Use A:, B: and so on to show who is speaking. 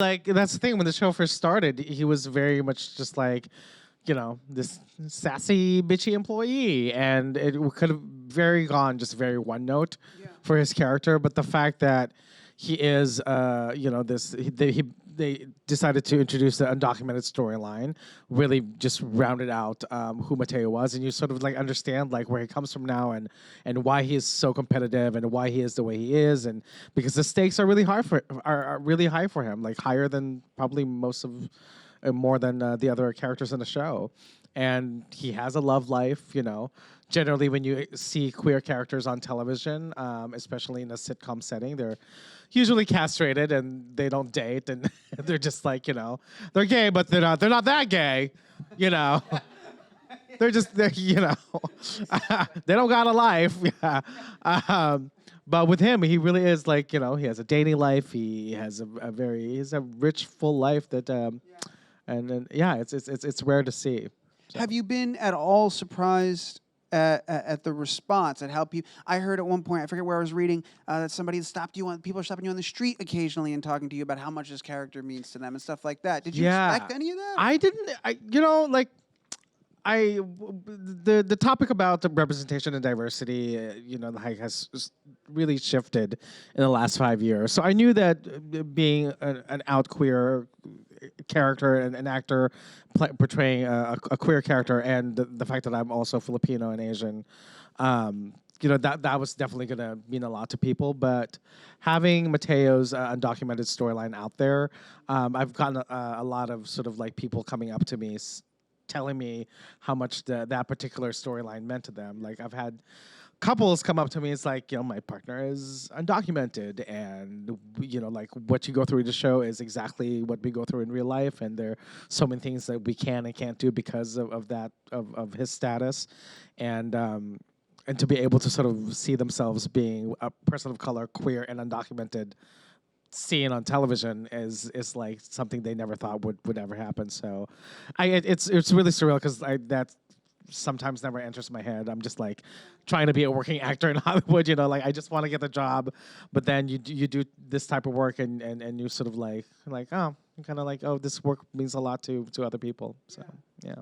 A: Like, that's the thing. When the show first started, he was very much just like, this sassy, bitchy employee, and it could have very gone just very one note for his character. But the fact that he is, they decided to introduce the undocumented storyline, really just rounded out who Mateo was, and you sort of like understand like where he comes from now and why he is so competitive and why he is the way he is, and because the stakes are really are really high for him, like higher than probably most of more than the other characters in the show. And he has a love life, Generally, when you see queer characters on television, especially in a sitcom setting, they're usually castrated and they don't date, and they're just like, they're gay, but they're not that gay, they're they don't got a life. Yeah. But with him, he really is like, he has a dating life. He has he's a rich, full life that, and then, yeah, it's rare to see. So.
B: Have you been at all surprised at the response, at how people? I heard at one point, I forget where I was reading, that somebody stopped you on. People are stopping you on the street occasionally and talking to you about how much this character means to them and stuff like that. Did you expect any of that?
A: I didn't. The topic about the representation and diversity, has really shifted in the last 5 years. So I knew that being an out queer character and an actor portraying a queer character, and the fact that I'm also Filipino and Asian, that was definitely going to mean a lot to people. But having Mateo's undocumented storyline out there, I've gotten a lot of sort of like people coming up to me telling me how much that particular storyline meant to them. Like, I've had couples come up to me. It's like, my partner is undocumented, and like what you go through in the show is exactly what we go through in real life, and there are so many things that we can and can't do because of that of his status, and to be able to sort of see themselves being a person of color, queer, and undocumented, seeing on television is like something they never thought would ever happen. So, it's really surreal because that sometimes never enters my head. I'm just like trying to be a working actor in Hollywood, like I just want to get the job, but then you do this type of work and you sort of like oh, kind of like, oh, this work means a lot to other people. So yeah.